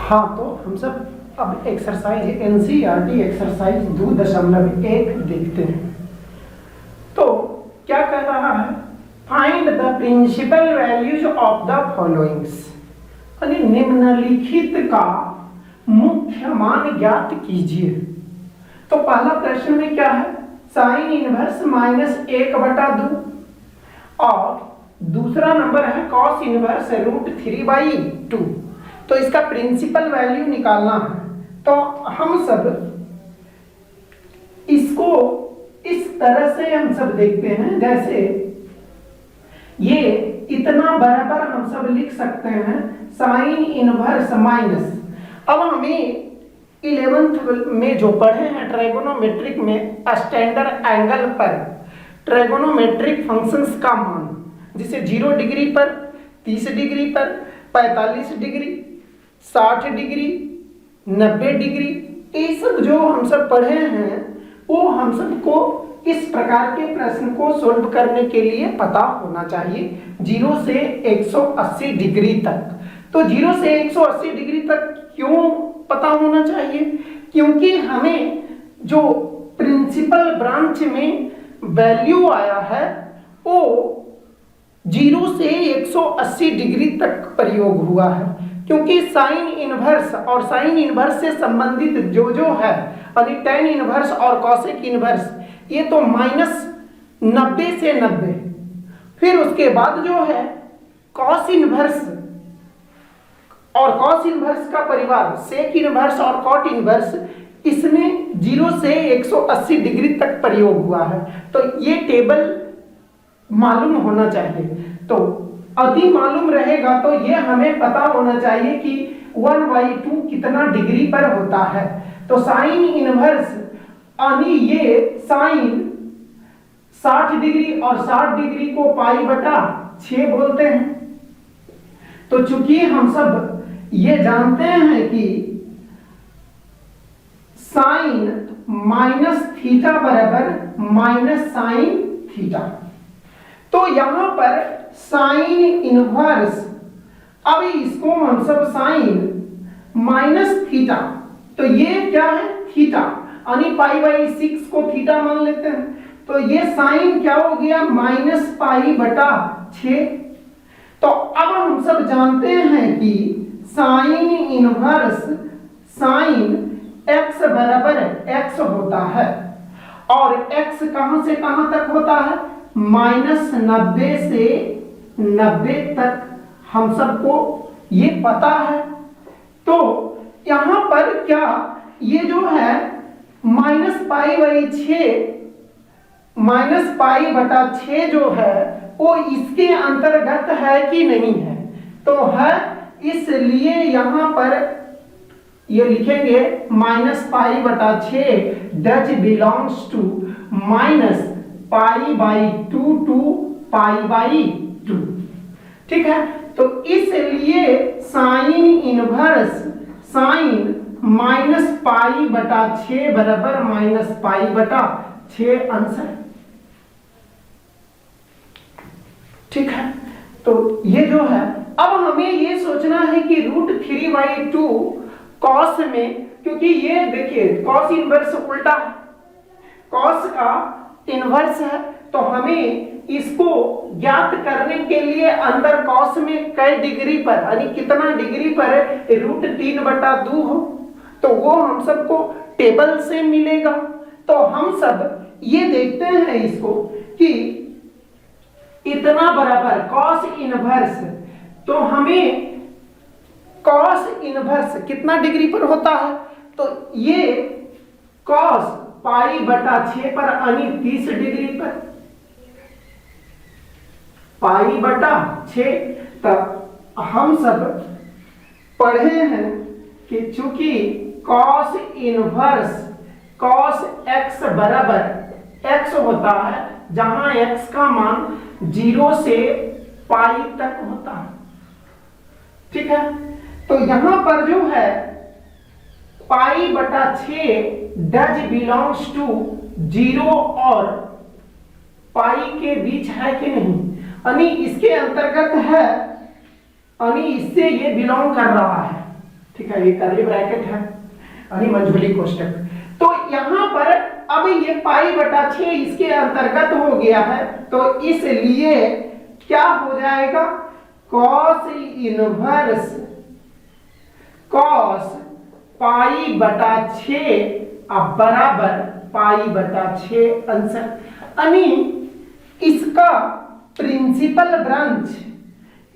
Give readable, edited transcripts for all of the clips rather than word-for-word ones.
हाँ, तो हम सब अब एक्सरसाइज एनसीईआरटी एक्सरसाइज 2.1 देखते हैं। तो क्या कह रहा है, find the principal values of the followings, यानी निम्नलिखित का मुख्य मान ज्ञात कीजिए। तो पहला प्रश्न में क्या है, साइन इनवर्स -1/2 और दूसरा नंबर है कॉस इनवर्स √3/2। तो इसका प्रिंसिपल वैल्यू निकालना है। तो हम सब इसको इस तरह से हम सब देखते हैं, जैसे ये इतना बराबर हम सब लिख सकते हैं साइन इनवर्स माइनस। अब हमें 11th में जो पढ़े हैं ट्राइगोनोमेट्रिक में स्टैंडर्ड एंगल पर ट्राइगोनोमेट्रिक फंक्शंस का मान, जिसे 0 डिग्री पर, 30 डिग्री पर, 45 डिग्री, 60 डिग्री, 90 डिग्री, ये सब जो हम सब पढ़े हैं वो हम सबको इस प्रकार के प्रश्न को सोल्व करने के लिए पता होना चाहिए। 0 से 180 डिग्री तक। तो 0 से 180 डिग्री तक क्यों पता होना चाहिए? क्योंकि हमें जो प्रिंसिपल ब्रांच में वैल्यू आया है वो 0 से 180 डिग्री तक प्रयोग हुआ है। क्योंकि साइन इनवर्स और साइन इनवर्स से संबंधित जो है, यानी टेन इनवर्स और कॉसेक इनवर्स, ये तो -90 से 90। फिर उसके बाद जो है कॉस इनवर्स और कॉस इनवर्स का परिवार सेक इनवर्स और कॉट इनवर्स, इसमें 0 से 180 डिग्री तक प्रयोग हुआ है। तो ये टेबल मालूम होना चाहिए। तो अति मालूम रहेगा तो ये हमें पता होना चाहिए कि 1/2 कितना डिग्री पर होता है। तो साइन इनवर्स यानी ये साइन 60 डिग्री और 60 डिग्री को π/6 बोलते हैं। तो चूंकि हम सब ये जानते हैं कि साइन -θ बराबर -sin θ, तो यहां पर साइन इनवर्स, अभी इसको हम सब साइन -θ, तो ये क्या है थीटा, यानी π/6 को थीटा मान लेते हैं। तो ये साइन क्या हो गया -π/6। तो अब हम सब जानते हैं कि साइन इनवर्स साइन x बराबर x होता है, और x कहां से कहां तक होता है, -90 से 90 तक हम सबको ये पता है। तो यहां पर क्या ये जो है -π/6 जो है वो इसके अंतर्गत है कि नहीं है? तो है, इसलिए यहां पर ये लिखेंगे -π/6 डच बिलोंग्स टू -π/2 टू π/2। ठीक है, तो इसलिए साइन इनवर्स साइन -π/6 बराबर -π/6 आंसर। ठीक है, तो ये जो है, अब हमें ये सोचना है कि √3/2 कॉस में, क्योंकि ये देखिए कॉस इनवर्स उल्टा है, कॉस का इनवर्स है, तो हमें इसको ज्ञात करने के लिए अंदर कॉस में कई डिग्री पर, यानी कितना डिग्री पर √3/2 हो, तो वो हम सबको टेबल से मिलेगा। तो हम सब ये देखते हैं इसको कि इतना बराबर कॉस इनवर्स, तो हमें कॉस इनवर्स कितना डिग्री पर होता है, तो ये कॉस π/6 पर, यानी 30 डिग्री पर, π/6। तब हम सब पढ़े हैं कि चूंकि कॉस इनवर्स कॉस x बराबर x होता है, जहां x का मान 0 से π तक होता है। ठीक है, तो यहां पर जो है π/6 डज बिलोंग्स टू 0 और π के बीच है कि नहीं, यानी इसके अंतर्गत है, यानी इससे ये बिलोंग कर रहा है। ठीक है, ये कर्ली ब्रैकेट है यानी मंझोली कोष्टक। तो यहाँ पर अब ये पाई बटा 6 इसके अंतर्गत हो गया है, तो इसलिए क्या हो जाएगा, कॉस इनवर्स कॉस पाई बटा 6 अब बराबर पाई बटा 6 आंसर। यानी इसका प्रिंसिपल ब्रांच,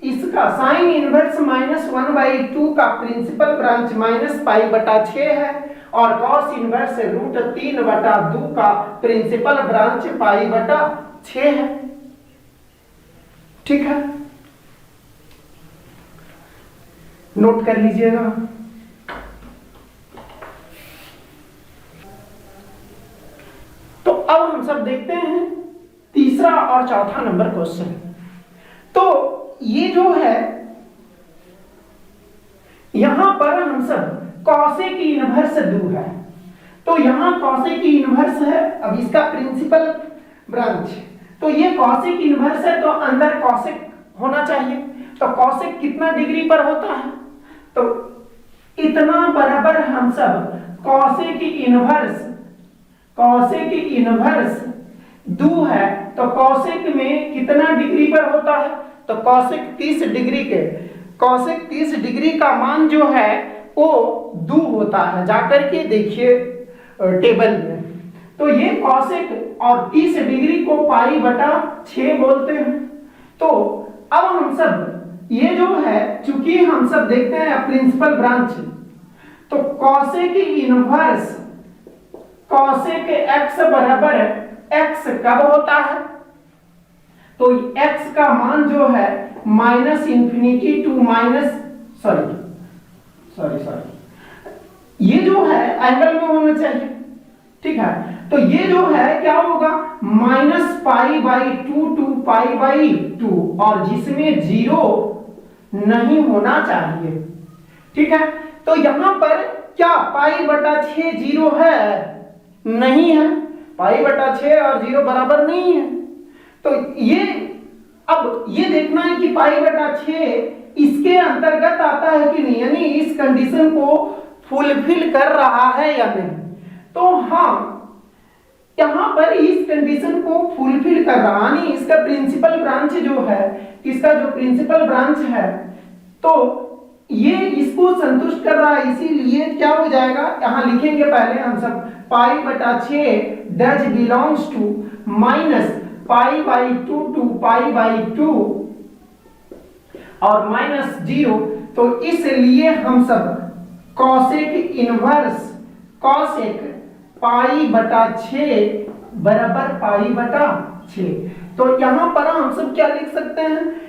इसका साइन इनवर्स -1/2 का प्रिंसिपल ब्रांच -पाई बटा 6 है और कॉस इनवर्स √3/2 का प्रिंसिपल ब्रांच पाई बटा 6 है। ठीक है, नोट कर लीजिएगा। तो अब हम सब देखते हैं तीसरा और चौथा नंबर क्वेश्चन। तो ये जो है यहां पर हम सब कॉसेक इनवर्स 2 है, तो यहां कॉसेक इनवर्स है। अब इसका प्रिंसिपल ब्रांच, तो ये कॉसेक इनवर्स है तो अंदर कॉसेक होना चाहिए। तो कॉसेक कितना डिग्री पर होता है, तो इतना बराबर हम सब कॉसेक इनवर्स 2 है, तो कॉसेक में कितना डिग्री पर होता है, तो कॉसेक 30 डिग्री के, कॉसेक 30 डिग्री का मान जो है वो 2 होता है। जाकर के देखिए टेबल में, तो ये कॉसेक और 30 डिग्री को पाई बटा 6 बोलते हैं। तो अब हम सब ये जो है, चूंकि हम सब देखते हैं प्रिंसिपल ब्रांच, तो कॉसेक इनवर्स कॉसेक x बराबर x कब होता है, तो x का मान जो है -∞ टू ये जो है एंगल में होना चाहिए। ठीक है, तो ये जो है क्या होगा, -π/2 टू π/2 और जिसमें 0 नहीं होना चाहिए। ठीक है, तो यहां पर क्या पाई बटा 6 0 है, नहीं है, पाई बटा 6 और 0 बराबर नहीं है। तो ये अब ये देखना है कि पाई बटा 6 इसके अंतर्गत आता है कि नहीं, यानी इस कंडीशन को फुलफिल कर रहा है या नहीं। तो हाँ, यहां पर इस कंडीशन को फुलफिल कर रहा, यानी इसका प्रिंसिपल ब्रांच जो है, इसका जो प्रिंसिपल ब्रांच है, तो ये इसको संतुष्ट कर रहा है। इसीलिए क्या हो जाएगा, यहां लिखेंगे पहले हम सब पाई बटा 6 डज बिलोंग्स टू -π/2 टू π/2 और -0। तो इसलिए हम सब कॉसेक इनवर्स कॉसेक पाई बटा 6 बराबर पाई बटा 6। तो यहां पर हम सब क्या लिख सकते हैं,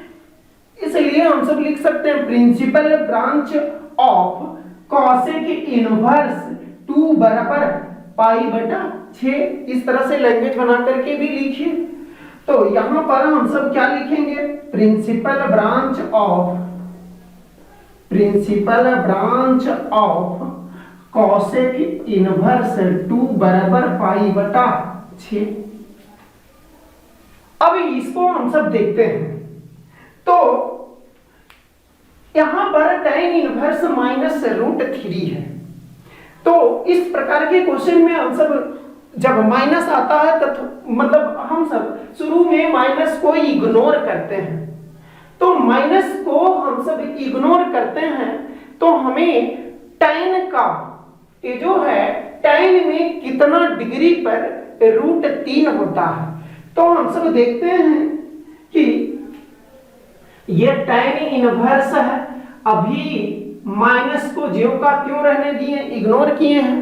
इसलिए हम सब लिख सकते हैं principal branch of cosec inverse 2 बराबर पाई बटा 6। इस तरह से लैंग्वेज बना करके भी लिखिए। तो यहां पर हम सब क्या लिखेंगे, principal branch of cosec inverse 2 बराबर पाई बटा 6। अब इसको हम सब देखते हैं। तो यहां पर tan इनवर्स -√3 है। तो इस प्रकार के क्वेश्चन में हम सब जब माइनस आता है तो मतलब हम सब शुरू में माइनस को इग्नोर करते हैं। तो माइनस को हम सब इग्नोर करते हैं तो हमें tan का ये जो है tan में कितना डिग्री पर √3 होता है। तो हम सब देखते हैं कि ये tan इनवर्स है, अभी माइनस को ज्यों का त्यों रहने दिए, इग्नोर किए हैं।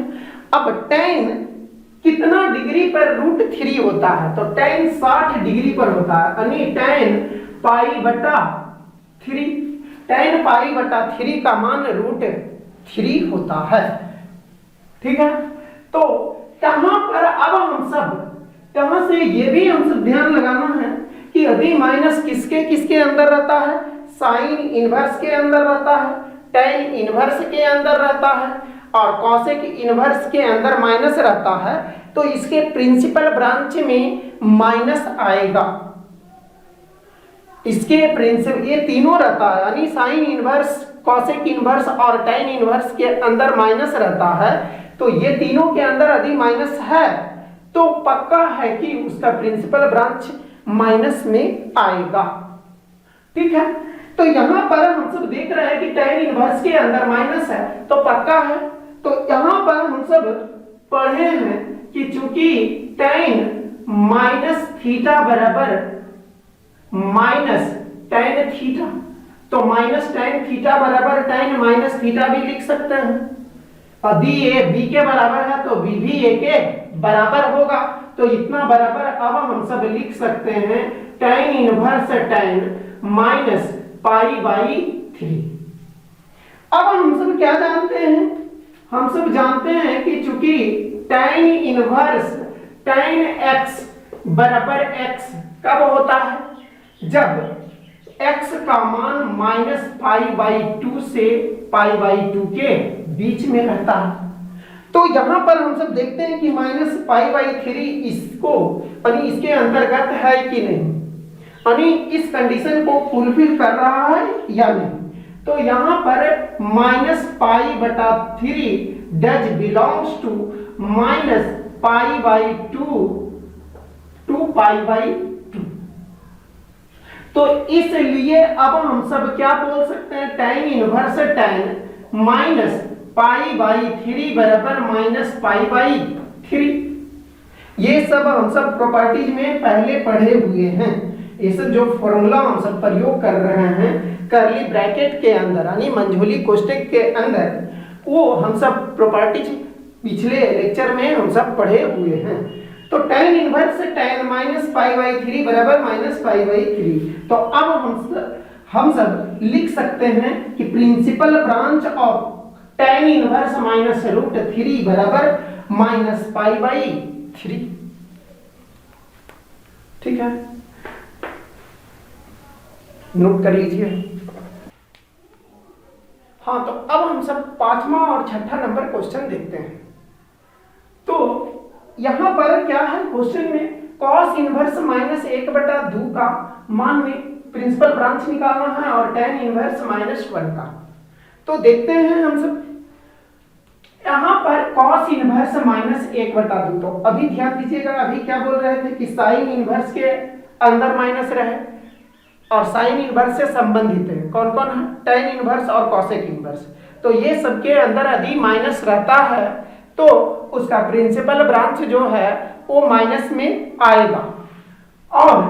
अब tan कितना डिग्री पर √3 होता है, तो tan 60 डिग्री पर होता है, यानी tan π/3 का मान √3 होता है। ठीक है, तो यहां पर अब हम सब यहां से ये भी हम सब ध्यान लगाना है कि अभी माइनस किसके अंदर रहता है, साइन इनवर्स के अंदर रहता है, tan इनवर्स के अंदर रहता है और कॉसेक इनवर्स के अंदर माइनस रहता है। तो इसके प्रिंसिपल ब्रांच में माइनस आएगा, इसके प्रिंसिपल ये तीनों रहता है, यानी साइन इनवर्स कॉसेक इनवर्स और tan इनवर्स के अंदर माइनस रहता है, तो ये तीनों के अंदर यदि माइनस है तो पक्का है कि उसका प्रिंसिपल ब्रांच माइनस में आएगा। ठीक है, तो यहां पर हम सब देख रहे हैं कि tan इनवर्स के अंदर माइनस है तो पक्का है। तो यहां पर हम सब पढ़े हैं कि चूंकि tan माइनस थीटा बराबर माइनस tan थीटा, तो माइनस tan थीटा बराबर tan माइनस थीटा भी लिख सकते हैं। यदि ए बी के बराबर है तो बी भी ए के बराबर होगा। तो इतना बराबर अब हम सब लिख सकते हैं tan inverse tan minus pi by 3। अब हम सब क्या जानते हैं, हम सब जानते हैं कि चूंकि tan इनवर्स tan x बराबर x कब होता है, जब x का मान माइनस पाई बाई 2 से पाई बाई 2 के बीच में रहता है। तो यहां पर हम सब देखते हैं कि माइनस पाई बाई 3 इसको यानी इसके अंतर्गत है कि नहीं, यानी इस कंडीशन को फुलफिल कर रहा है या नहीं। तो यहां पर माइनस पाई बटा 3 does belongs to minus pi by 2 to pi by 2। तो इसलिए अब हम सब क्या बोल सकते हैं, tan inverse tan minus pi by 3 बराबर माइनस पाई बाई 3। ये सब हम सब प्रॉपर्टीज में पहले पढ़े हुए हैं। ये सब जो फॉर्मूला हम सब प्रयोग कर रहे हैं कर्ली ब्रैकेट के अंदर यानी मंझोली कोष्ठक के अंदर, वो हम सब प्रॉपर्टीज पिछले लेक्चर में हम सब पढ़े हुए हैं। तो tan inverse tan minus pi by 3 बराबर माइनस पाई बाई 3। तो अब हम सब लिख सकते हैं कि principal branch of tan inverse minus root 3 बराबर माइनस पाई बाई 3। ठीक है, नोट कर लीजिए। हाँ, तो अब हम सब पांचवा और छठा नंबर क्वेश्चन देखते हैं। तो यहां पर क्या है, क्वेश्चन में cos इनवर्स माइनस 1/2 का मान में प्रिंसिपल ब्रांच निकालना है और tan इनवर्स माइनस 1 का। तो देखते हैं हम सब यहां पर cos इनवर्स माइनस 1/2। तो अभी ध्यान दीजिएगा, अभी क्या बोल रहे थे कि sin इनवर्स के अंदर माइनस रहे और sin इनवर्स से संबंधित है कौन कौन है, tan इनवर्स और cosec इनवर्स। तो ये सबके अंदर यदि माइनस रहता है तो उसका प्रिंसिपल ब्रांच जो है वो माइनस में आएगा। और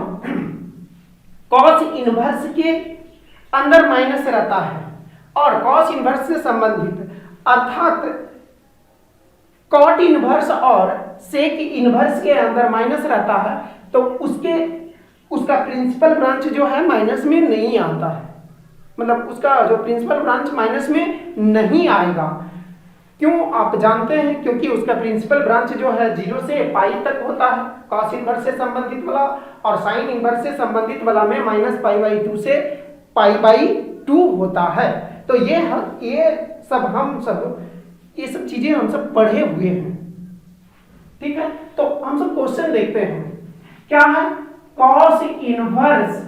cos इनवर्स के अंदर माइनस रहता है और cos इनवर्स से संबंधित अर्थात cot इनवर्स और sec इनवर्स के अंदर माइनस रहता है, तो उसका प्रिंसिपल ब्रांच जो है माइनस में नहीं आता है, मतलब उसका जो प्रिंसिपल ब्रांच माइनस में नहीं आएगा। क्यों, आप जानते हैं, क्योंकि उसका प्रिंसिपल ब्रांच जो है 0 से पाई तक होता है cos इनवर्स से संबंधित वाला, और sin इनवर्स से संबंधित वाला में माइनस पाई बाई 2 से पाई बाई 2 होता है। तो ये सब चीजें हम सब पढ़े हुए हैं। ठीक है, तो हम सब क्वेश्चन देखते हैं क्या है, cos इनवर्स।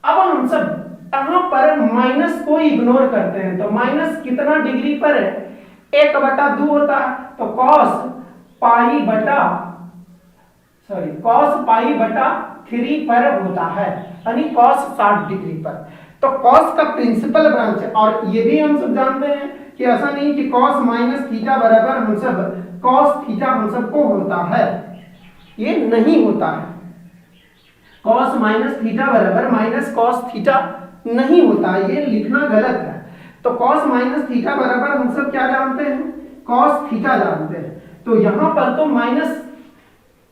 अब हम सब यहां पर माइनस को इग्नोर करते हैं, तो माइनस कितना डिग्री पर है, 1/2 होता है। तो cos पाई बटा 3 पर होता है, यानी cos 60 डिग्री पर। तो cos का प्रिंसिपल ब्रांच, और ये भी हम सब जानते हैं कि ऐसा नहीं कि cos माइनस थीटा बराबर हम सब cos थीटा हम सबको होता है, ये नहीं होता है। cos माइनस थीटा बराबर माइनस cos थीटा नहीं होता है, ये लिखना गलत है। तो cos माइनस थीटा बराबर हम सब क्या जानते हैं, cos थीटा जानते हैं। तो यहां पर तो माइनस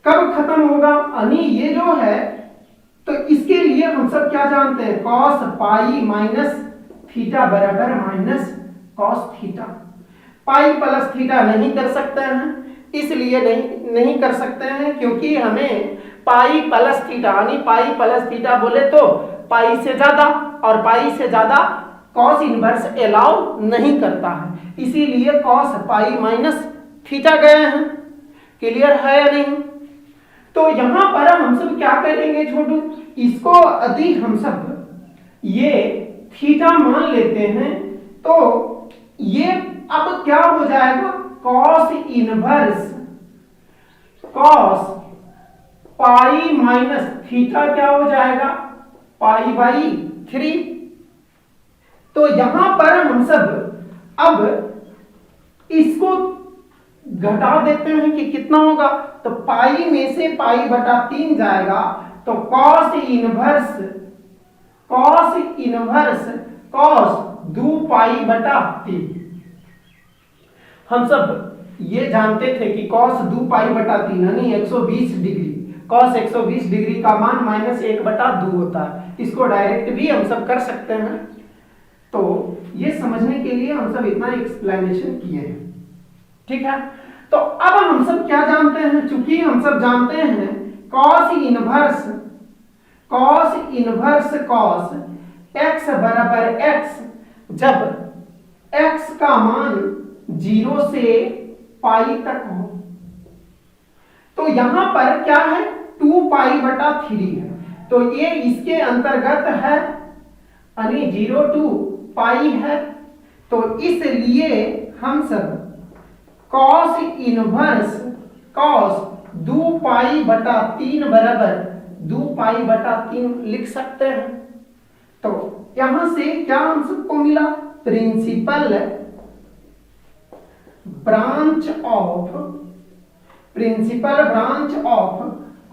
कब खत्म होगा, यानी ये जो है, तो इसके लिए हम सब क्या जानते हैं, cos पाई माइनस थीटा बराबर minus cos theta. Pi plus theta नहीं कर सकते हैं, इसलिए नहीं कर सकते हैं क्योंकि हमें पाई प्लस थीटा, यानी पाई प्लस थीटा बोले तो पाई से ज्यादा, और पाई से ज्यादा cos इनवर्स अलाउ नहीं करता है, इसीलिए cos पाई माइनस थीटा गए हैं। क्लियर है या नहीं? तो यहां पर हम सब क्या करेंगे छोटू, इसको यदि हम सब ये थीटा मान लेते हैं तो ये अब क्या हो जाएगा, cos inverse cos pi minus theta क्या हो जाएगा, पाई बाई 3। तो यहां पर हम सब अब इसको घटा देते हैं कि कितना होगा, तो पाई में से पाई बटा 3 जाएगा, तो कॉस इनवर्स कॉस 2 पाई बटा 3। हम सब ये जानते थे कि कॉस 2 पाई बटा 3 यानी 120 डिग्री, कॉस 120 डिग्री का मान -1/2 होता है। इसको डायरेक्ट भी हम सब कर सकते हैं। तो ये समझने के लिए हम सब इतना एक्सप्लेनेशन किए हैं, ठीक है। तो अब हम सब क्या जानते हैं, चूंकि हम सब जानते हैं कॉस इनवर्स कॉस x बराबर x, जब x का मान 0 से पाई तक हो, तो यहां पर क्या है 2 पाई बटा 3 है, तो ये इसके अंतर्गत है, यानी 0 to पाई है। तो इसलिए हम सब कॉस इनवर्स कॉस 2 पाई बटा 3 बराबर 2 पाई बटा 3 लिख सकते हैं। तो यहां से क्या हम सबको मिला, principal branch of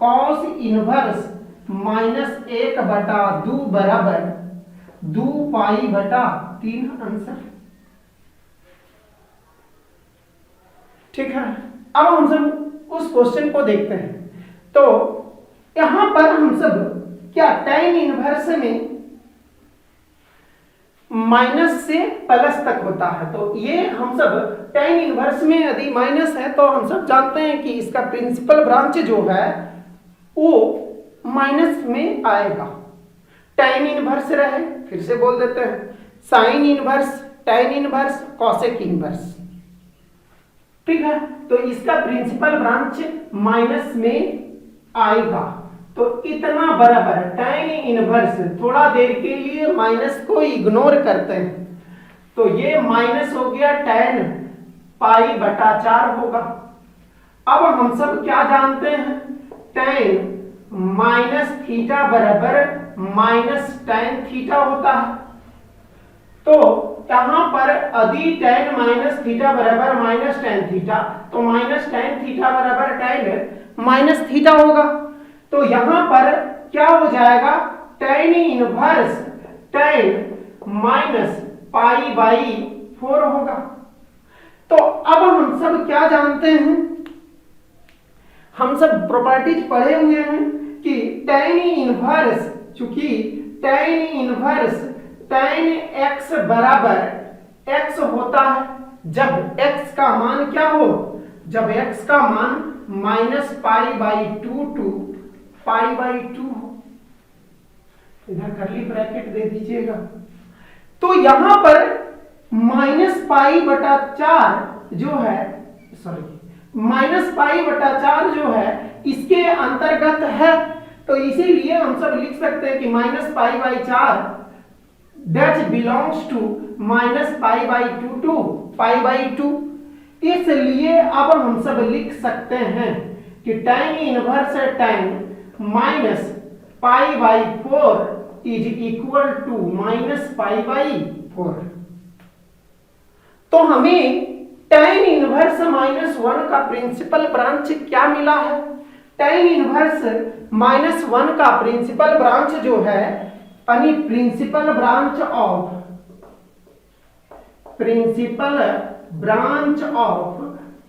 cos inverse -1/2 बराबर 2 पाई बटा 3 आंसर, ठीक है। अब हम सब उस क्वेश्चन को देखते हैं। तो यहां पर हम सब क्या tan इनवर्स में माइनस से प्लस तक होता है, तो ये हम सब tan इनवर्स में यदि माइनस है तो हम सब जानते हैं कि इसका प्रिंसिपल ब्रांच जो है वो माइनस में आएगा। tan इनवर्स रहे, फिर से बोल देते हैं, sine inverse, tan inverse, cosec inverse, ठीक है। तो इसका प्रिंसिपल ब्रांच माइनस में आएगा। तो इतना बराबर tan इनवर्स, थोड़ा देर के लिए माइनस को इग्नोर करते हैं, तो ये माइनस हो गया tan पाई बटा 4 होगा। अब हम सब क्या जानते हैं, tan माइनस थीटा बराबर माइनस tan थीटा होता है। तो यहां पर यदि tan माइनस थीटा बराबर माइनस tan थीटा, तो माइनस tan थीटा बराबर tan माइनस थीटा होगा। तो यहां पर क्या हो जाएगा, tan inverse tan minus pi by 4 होगा। तो अब हम सब क्या जानते हैं, हम सब प्रॉपर्टीज पढ़े हुए हैं कि tan इनवर्स, चूंकि tan इनवर्स tan x बराबर x होता है जब x का मान क्या हो, जब x का मान -पाई/2 टू पाई/2 हो। इधर कर्ली ब्रैकेट दे दीजिएगा। तो यहां पर -पाई/4 जो है, -पाई/4 जो है इसके अंतर्गत है, तो इसीलिए हम सब लिख सकते हैं कि -पाई/4 that belongs to -पाई/2 to पाई/2। इसलिए अब हम सब लिख सकते हैं कि tan inverse tan -पाई/4 is equal to -पाई/4। तो हमें tan इनवर्स -1 का प्रिंसिपल ब्रांच क्या मिला है, tan इनवर्स -1 का प्रिंसिपल ब्रांच जो है, यानी principal branch of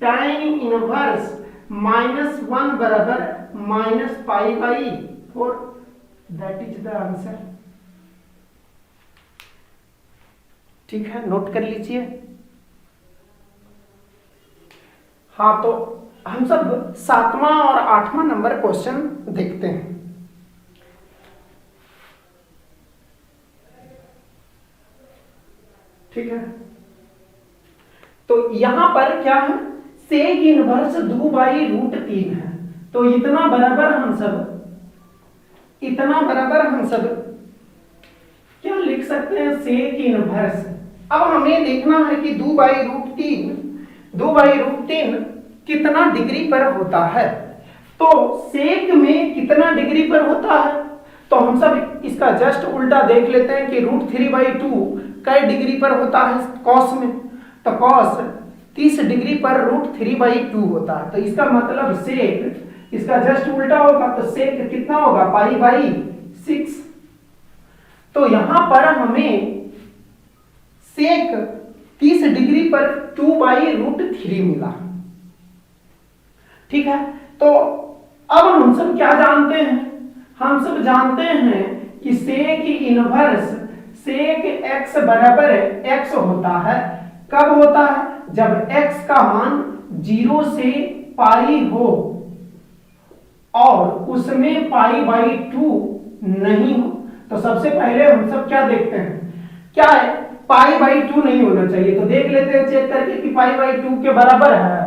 tan inverse -1 बराबर -पाई/4, दैट इज द आंसर, ठीक है। नोट कर लीजिए। हाँ, तो हम सब 7वां और 8वां नंबर क्वेश्चन देखते हैं। ठीक है, तो यहां पर क्या है, सेक इनवर्स 2/√3 है। तो इतना बराबर हम सब क्या लिख सकते हैं, सेक इनवर्स अब हमें देखना है कि 2/√3 कितना डिग्री पर होता है। तो सेक में कितना डिग्री पर होता है, तो हम सब इसका जस्ट उल्टा देख लेते हैं कि √3/2 कई डिग्री पर होता है कॉस में, तो कॉस 30 डिग्री पर √3/2 होता है। तो इसका मतलब सेक इसका जस्ट उल्टा होगा, तो सेक कितना होगा, π/6। तो यहां पर हमें सेक 30 डिग्री पर 2/√3 मिला। ठीक है, तो अब हम सब क्या जानते हैं, हम सब जानते हैं कि सेक इनवर्स सेक x बराबर x होता है। कब होता है, जब x का मान 0 से पाई हो और उसमें π/2 नहीं हो। तो सबसे पहले हम सब क्या देखते हैं, क्या है, π/2 नहीं होना चाहिए। तो देख लेते हैं चेक करके कि π/2 के बराबर है,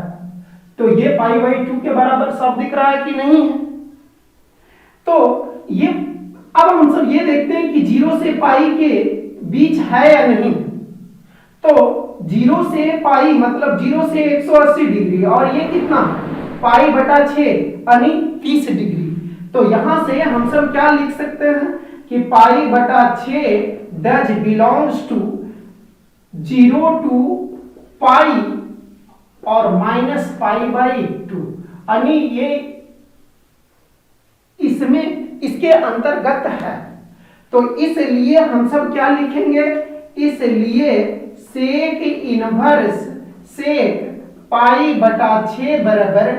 तो ये π/2 के बराबर सब दिख रहा है कि नहीं है। तो ये अब हम सब ये देखते हैं कि 0 से पाई के बीच है या नहीं। तो 0 से पाई मतलब 0 से 180 डिग्री, और ये कितना, π/6 यानी 30 डिग्री। तो यहां से हम सब क्या लिख सकते हैं कि π/6 डज बिलोंग्स टू 0 to पाई और -π/2, यानी ये इसमें इसके अंतर्गत है। तो इसलिए हम सब क्या लिखेंगे, इसलिए सेक इनवर्स सेक π/6 बराबर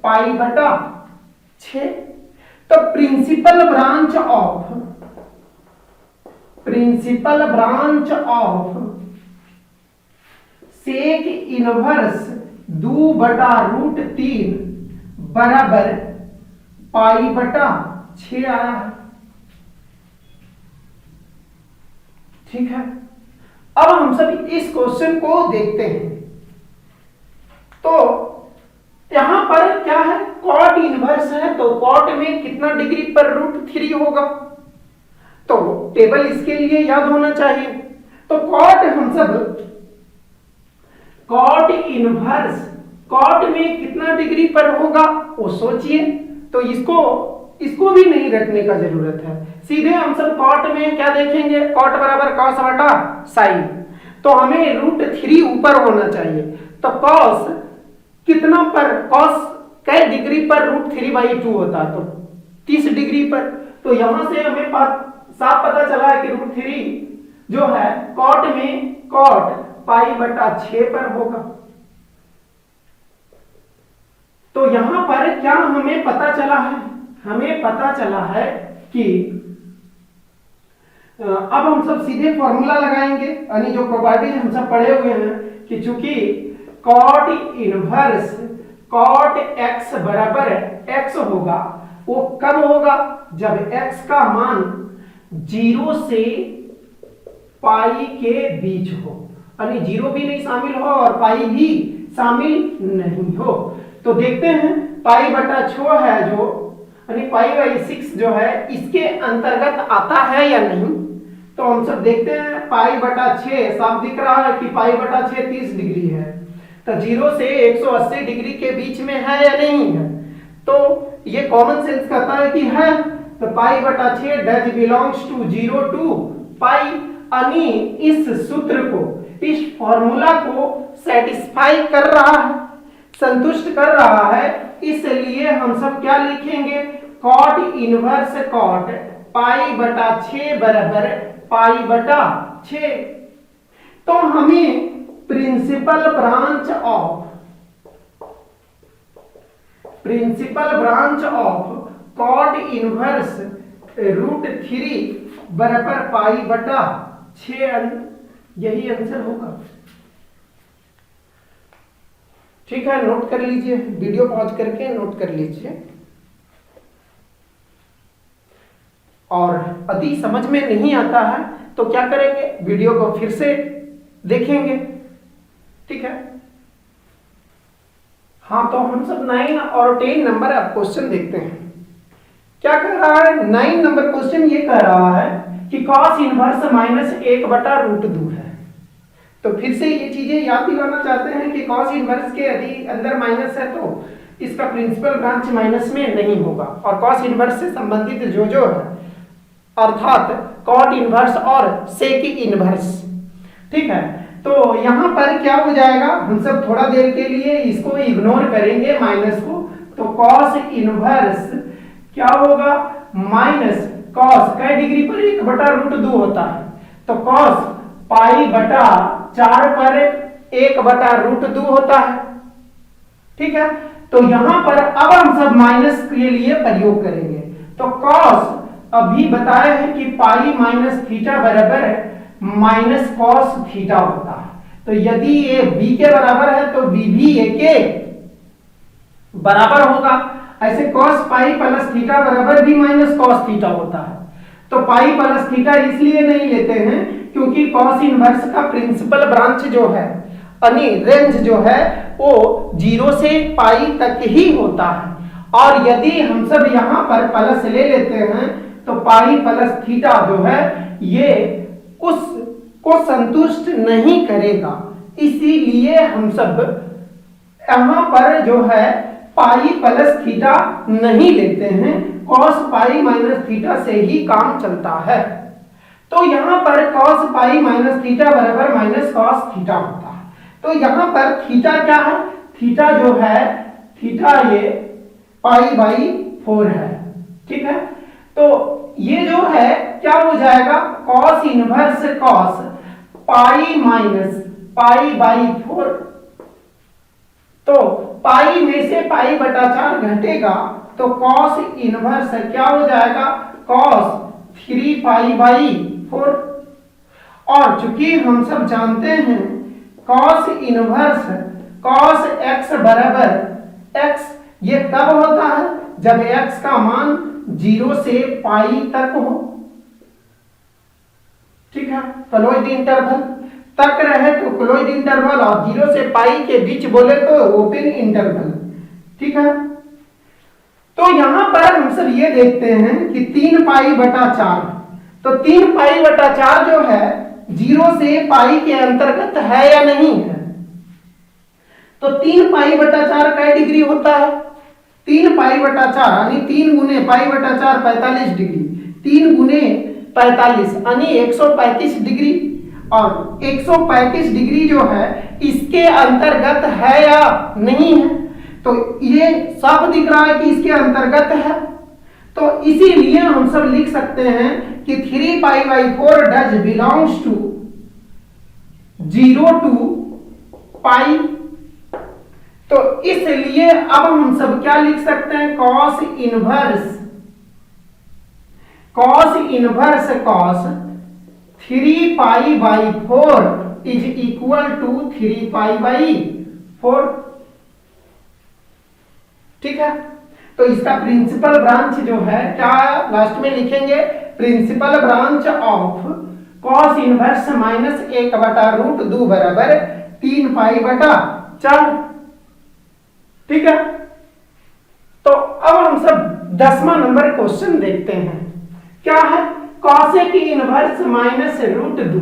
π/6। तो principal branch of sec inverse 2/√3 बराबर π/6 आया है। ठीक है, अब हम सब इस क्वेश्चन को देखते हैं। तो यहां पर क्या है, कॉट इनवर्स है, तो कॉट में कितना डिग्री पर √3 होगा, तो टेबल इसके लिए याद होना चाहिए। तो कॉट हम सब कॉट इनवर्स कॉट में कितना डिग्री पर होगा वो सोचिए। तो इसको भी नहीं रखने का जरूरत है, सीधे हम सब कॉट में क्या देखेंगे, कॉट बराबर कॉस बटा साइन। तो हमें √3 ऊपर होना चाहिए। तो कॉस कितना पर, कॉस कै डिग्री पर √3/2 होता, तो 30 डिग्री पर। तो यहां से हमें साफ पता चला है कि √3 जो है कॉट में कॉट π/6 पर होगा। तो यहां पर क्या हमें पता चला है, हमें पता चला है कि अब हम सब सीधे फॉर्मूला लगाएंगे, यानी जो प्रॉपर्टीज हम सब पढ़े हुए हैं कि चूंकि कॉट इनवर्स कॉट x बराबर x होगा, वो कब होगा, जब x का मान 0 से पाई के बीच हो, यानी 0 भी नहीं शामिल हो और पाई भी शामिल नहीं हो। तो देखते हैं π/6 है जो, यानी π/6 जो है इसके अंतर्गत आता है या नहीं। तो हम सब देखते हैं π/6 साफ दिख रहा है कि π/6 30 डिग्री है, तो 0 से 180 डिग्री के बीच में है या नहीं है। तो ये कॉमन सेंस कहता है कि है। तो π/6 डज बिलोंग्स टू 0 to पाई, यानी इस सूत्र को, इस फॉर्मूला को सेटिस्फाई कर रहा है, संतुष्ट कर रहा है। इसलिए हम सब क्या लिखेंगे, कॉट इनवर्स कॉट π/6 बराबर π/6। तो हमें principal branch of cot inverse √3 बराबर π/6, यही आंसर होगा। ठीक है, नोट कर लीजिए, वीडियो पॉज करके नोट कर लीजिए। और यदि समझ में नहीं आता है तो क्या करेंगे, वीडियो को फिर से देखेंगे। ठीक है, हाँ, तो हम सब 9 और 10 नंबर अब क्वेश्चन देखते हैं। क्या कह रहा है, 9 नंबर क्वेश्चन ये कह रहा है कि cos इनवर्स -1/√2 है। तो फिर से ये चीजें याद दिलाना चाहते हैं कि कॉस इनवर्स के यदि अंदर माइनस है तो इसका प्रिंसिपल ब्रांच माइनस में नहीं होगा, और कॉस इनवर्स से संबंधित जो जो है अर्थात कॉट इनवर्स और सेक इनवर्स, ठीक है। तो यहां पर क्या हो जाएगा, हम सब थोड़ा देर के लिए इसको इग्नोर करेंगे माइनस को। तो कॉस इनवर्स क्या होगा, माइनस कॉस कै डिग्री पर 1/√2 होता है, तो कॉस पाई बटा 4 पर 1/√2 होता है, ठीक है। तो यहां पर अब हम सब माइनस के लिए प्रयोग करेंगे। तो कॉस अभी बताया है कि पाई माइनस थीटा बराबर माइनस कॉस थीटा होता है। तो यदि ये b के बराबर है तो b भी a के बराबर होगा। ऐसे कॉस पाई प्लस थीटा बराबर भी माइनस कॉस थीटा होता है। तो पाई प्लस थीटा इसलिए नहीं लेते हैं क्योंकि कॉस इनवर्स का प्रिंसिपल ब्रांच जो है यानी रेंज जो है वो 0 से पाई तक ही होता है। और यदि हम सब यहां पर प्लस ले लेते हैं तो पाई प्लस थीटा जो है ये उसको संतुष्ट नहीं करेगा, इसीलिए हम सब यहां पर जो है पाई प्लस थीटा नहीं लेते हैं, कॉस पाई माइनस थीटा से ही काम चलता है। तो यहां पर कॉस पाई माइनस थीटा बराबर माइनस कॉस थीटा होता है। तो यहां पर थीटा क्या है, थीटा जो है थीटा ये पाई बाई 4 है, ठीक है। तो ये जो है क्या हो जाएगा, cos inverse cos pi minus pi by 4। तो पाई में से पाई बटा 4 घटेगा तो कॉस इनवर्स क्या हो जाएगा, कॉस 3 पाई बाई 4। और चूंकि हम सब जानते हैं कॉस इनवर्स कॉस x बराबर x, ये कब होता है जब x का मान 0 से पाई तक हो, ठीक है। क्लोज्ड इंटरवल तक रहे तो क्लोज्ड इंटरवल, और 0 से पाई के बीच बोले तो ओपन इंटरवल, ठीक है। तो यहां पर हम सब ये देखते हैं कि 3 पाई बटा 4, तो 3 पाई बटा 4 जो है 0 से पाई के अंतर्गत है या नहीं है। तो 3 पाई बटा 4 कै डिग्री होता है, 3 पाई बटा 4 यानी 3 गुने पाई बटा 4 45 डिग्री, 3 गुने 45 यानी 135 डिग्री। और 135 डिग्री जो है इसके अंतर्गत है या नहीं है, तो ये साफ दिख रहा है कि इसके अंतर्गत है। तो इसीलिए हम सब लिख सकते हैं कि 3 pi by 4 does belongs to 0 to pi. तो इसलिए अब हम सब क्या लिख सकते हैं, cos inverse cos 3 pi by 4 is equal to 3 pi by 4, ठीक है। तो इसका प्रिंसिपल ब्रांच जो है क्या लास्ट में लिखेंगे, principal branch of cos inverse minus 1/√2 बराबर 3 पाई बटा 4, ठीक है। तो अब हम सब 10वां नंबर क्वेश्चन देखते हैं, क्या है, कॉसेक इनवर्स माइनस √2।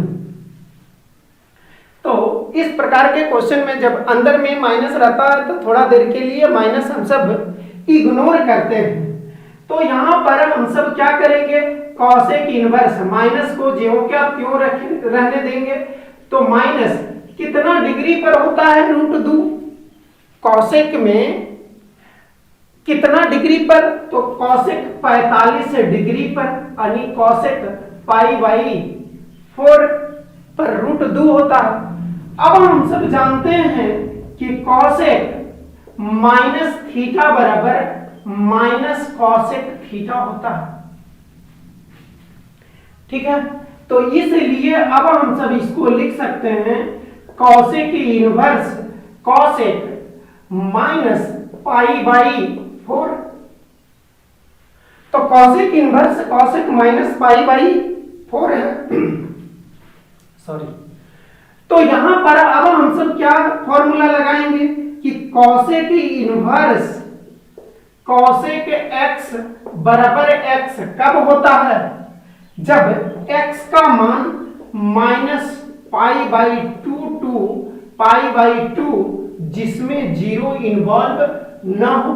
तो इस प्रकार के क्वेश्चन में जब अंदर में माइनस रहता है तो थोड़ा देर के लिए माइनस हम सब इग्नोर करते हैं। तो यहां पर हम सब क्या करेंगे, कॉसेक इनवर्स माइनस को ज्यों क्या त्यों रहने देंगे। तो माइनस कितना डिग्री पर होता है, √2। कॉसेक में कितना डिग्री पर, तो कॉसेक 45 डिग्री पर, यानी कॉसेक पाई बाई 4 पर √2 होता है। अब हम सब जानते हैं कि कॉसेक माइनस थीटा बराबर माइनस कॉसेक थीटा होता है, ठीक है। तो इसलिए अब हम सब इसको लिख सकते हैं cosec inverse cosec minus pi by 4। तो cosec inverse cosec minus pi by 4 है सॉरी। तो यहां पर अब हम सब क्या फॉर्मूला लगाएंगे कि कॉसेक इनवर्स कॉसेक x बराबर x कब होता है, जब x का मान pi by 2 to pi by 2 जिसमें जीरो इन्वॉल्व ना हो।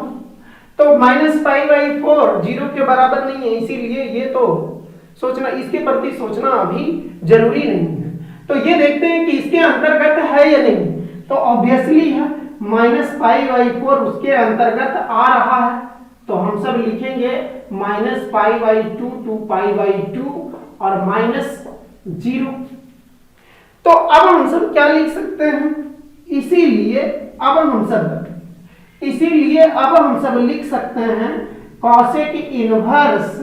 तो माइनस पाई बाई 4 जीरो के बराबर नहीं है, इसीलिए ये तो सोचना, इसके प्रति सोचना अभी जरूरी नहीं है। तो ये देखते हैं कि इसके अंतर्गत है या नहीं, तो ऑब्वियसली है माइनस पाई बाई 4 उसके अंतर्गत आ रहा है, तो हम सब लिखेंगे minus pi by 2 to pi by 2 और माइनस 0। तो अब हम सब क्या लिख सकते हैं, इसीलिए अब हम सब लिख सकते हैं cosec inverse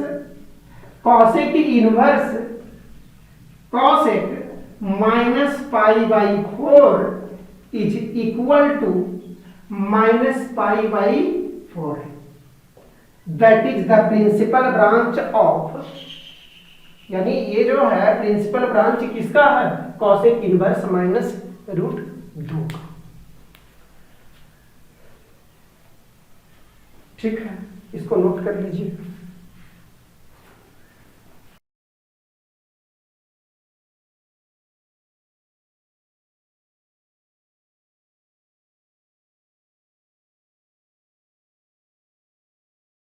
cosec minus pi by 4 is equal to minus pi by 4। That is the principal branch of, यानी ये जो है प्रिंसिपल ब्रांच किसका है, कॉसेक इनवर्स माइनस रूट 2। ठीक है, इसको नोट कर लीजिए।